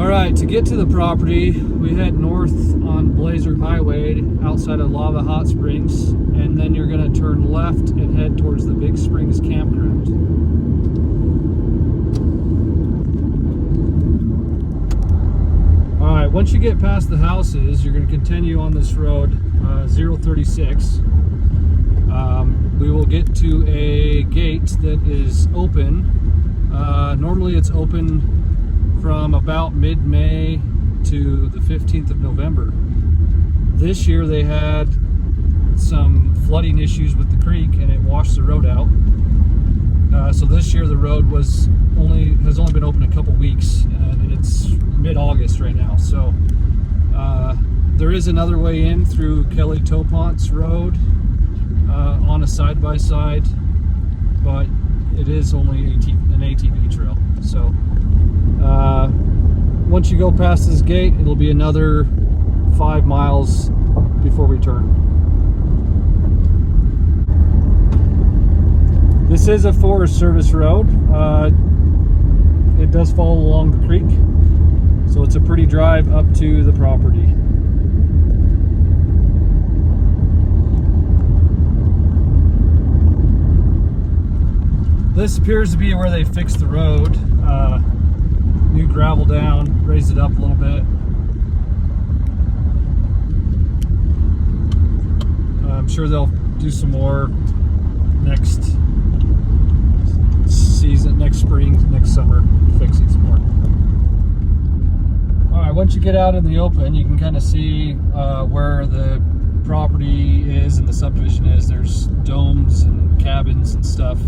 All right, to get to the property, we head north on Blazer Highway outside of Lava Hot Springs, and then you're going to turn left and head towards the Big Springs campground. All right, once you get past the houses, you're going to continue on this road, 036. We will get to a gate that is open. Normally it's open from about mid-May to the 15th of November. This year they had some flooding issues with the creek and it washed the road out. So this year the road has only been open a couple weeks, and it's mid-August right now. So there is another way in through Kelly Topont's road on a side-by-side, but it is only an ATV trail. So once you go past this gate, it'll be another 5 miles before we turn. This is a Forest Service road. It does follow along the creek, so it's a pretty drive up to the property. This appears to be where they fixed the road. New gravel down, raised it up a little bit. I'm sure they'll do some more next season, next spring, next summer, fixing some more. All right, once you get out in the open, you can kind of see where the property is and the subdivision is. There's domes and cabins and stuff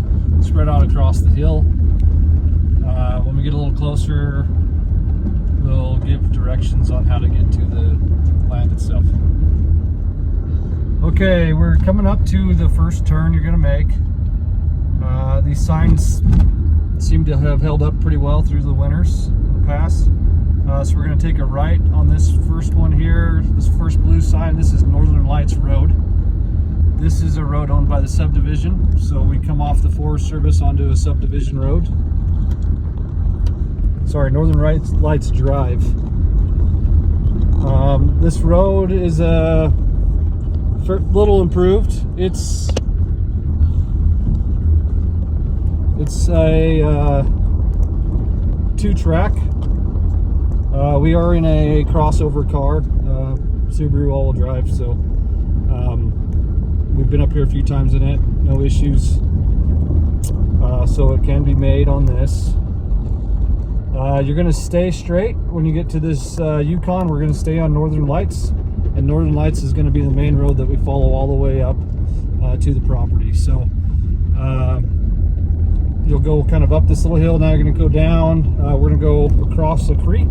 spread out across the hill. When we get a little closer, we'll give directions on how to get to the land itself. Okay, we're coming up to the first turn you're going to make. These signs seem to have held up pretty well through the winters in the past. So we're going to take a right on this first one here, this first blue sign. This is Northern Lights Road. This is a road owned by the Subdivision, so we come off the Forest Service onto a Subdivision road. Sorry, Northern Lights Drive. This road is a little improved. It's a 2-track. We are in a crossover car, Subaru all-wheel drive, so we've been up here a few times in it, no issues. So it can be made on this. You're going to stay straight when you get to this Yukon. We're going to stay on Northern Lights, and Northern Lights is going to be the main road that we follow all the way up to the property. So you'll go kind of up this little hill. Now you're going to go down. We're going to go across the creek.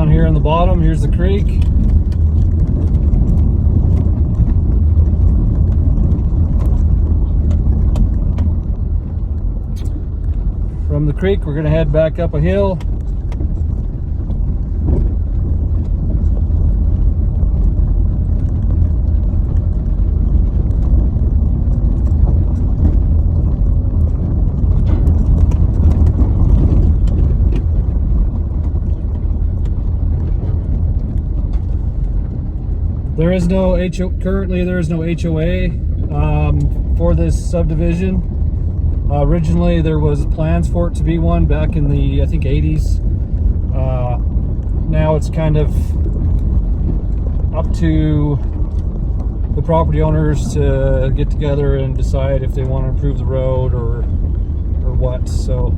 Here on the bottom, here's the creek. From the creek, we're going to head back up a hill. There is no currently there is no HOA for this subdivision. Originally there was plans for it to be one back in the, I think, 80s. Now it's kind of up to the property owners to get together and decide if they want to improve the road or what. So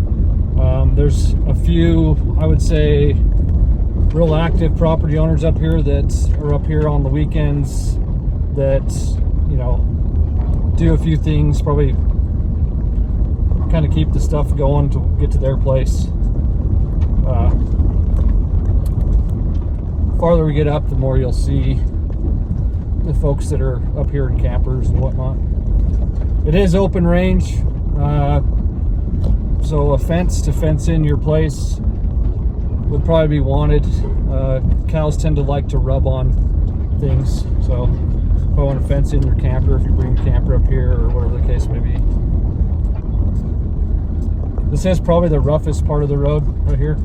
there's a few, I would say, real active property owners up here that are up here on the weekends that, you know, do a few things, probably kind of keep the stuff going to get to their place. farther we get up, the more you'll see the folks that are up here in campers and whatnot. It is open range, so a fence to fence in your place would probably be wanted. Cows tend to like to rub on things, so if I want to fence in your camper, if you bring your camper up here or whatever the case may be. This is probably the roughest part of the road right here.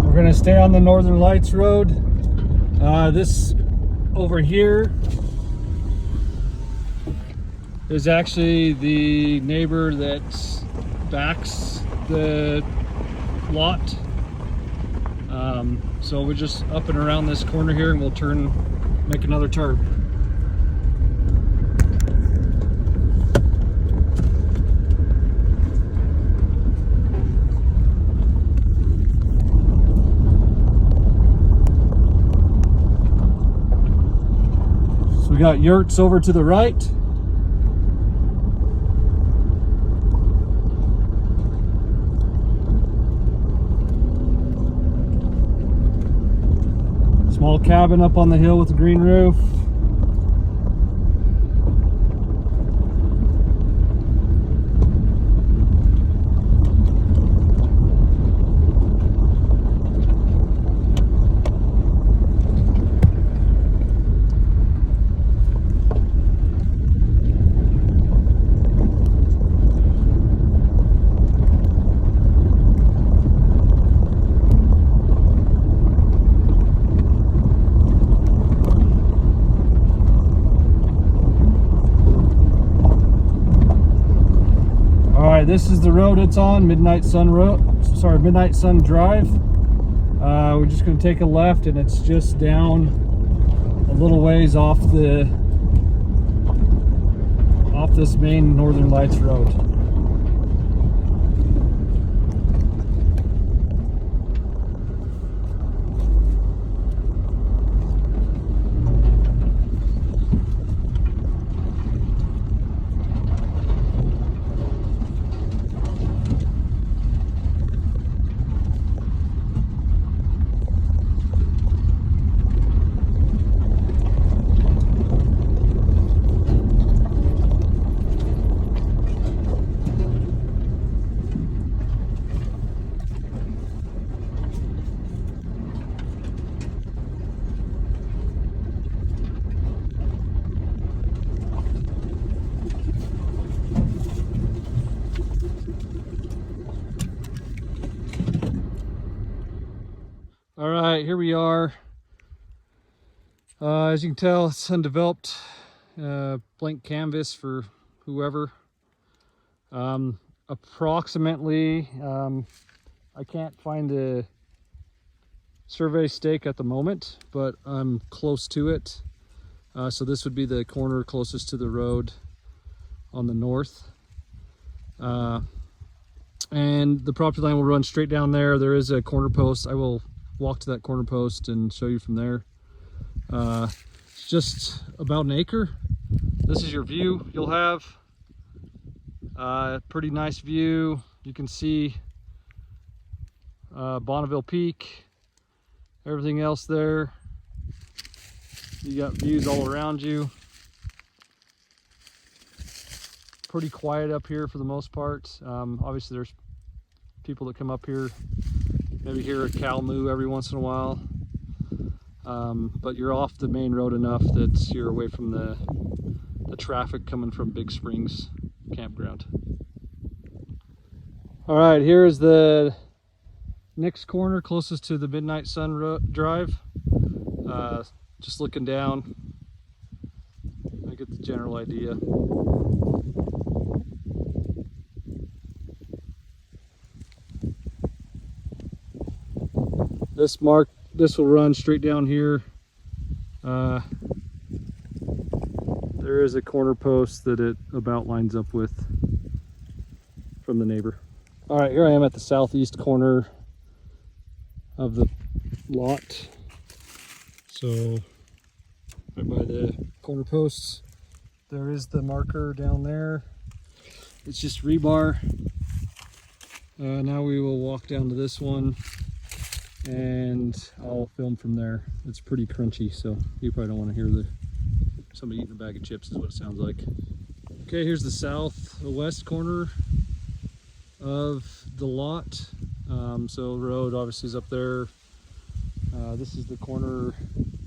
We're gonna stay on the Northern Lights Road. This over here is actually the neighbor that backs the lot. So we're just up and around this corner here and we'll turn, make another turn. We got yurts over to the right. Small cabin up on the hill with a green roof. This is the road it's on, Midnight Sun Drive. We're just going to take a left and it's just down a little ways off this main Northern Lights Road. All right, here we are. As you can tell, it's undeveloped, blank canvas for whoever. Approximately, I can't find a survey stake at the moment, but I'm close to it. So this would be the corner closest to the road on the north. And the property line will run straight down there. There is a corner post. I will walk to that corner post and show you from there. It's just about an acre. This is your view you'll have. Pretty nice view. You can see Bonneville Peak, everything else there. You got views all around you. Pretty quiet up here for the most part. Obviously there's people that come up here, maybe hear a cow moo every once in a while. But you're off the main road enough that you're away from the traffic coming from Big Springs campground. All right, here's the next corner closest to the Midnight Sun Drive. Just looking down, I get the general idea. This will run straight down here. There is a corner post that it about lines up with from the neighbor. All right, here I am at the southeast corner of the lot. So right by the corner posts, there is the marker down there. It's just rebar. Now we will walk down to this one and I'll film from there. It's pretty crunchy, so you probably don't want to hear somebody eating a bag of chips is what it sounds like. Okay, here's the southwest corner of the lot. So the road obviously is up there. This is the corner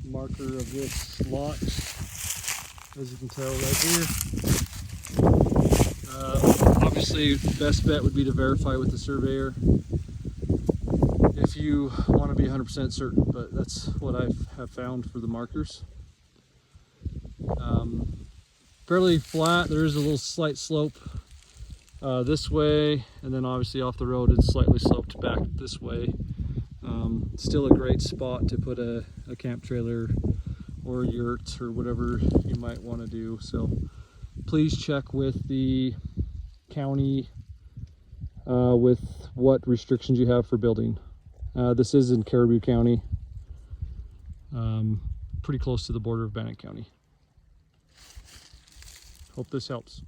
marker of this lot, as you can tell right here. Obviously, best bet would be to verify with the surveyor if you want to be 100% certain, but that's what I have found for the markers. Fairly flat. There is a little slight slope this way, and then obviously off the road it's slightly sloped back this way. Still a great spot to put a camp trailer or a yurt or whatever you might want to do. So please check with the county with what restrictions you have for building. This is in Caribou County, pretty close to the border of Bannock County. Hope this helps.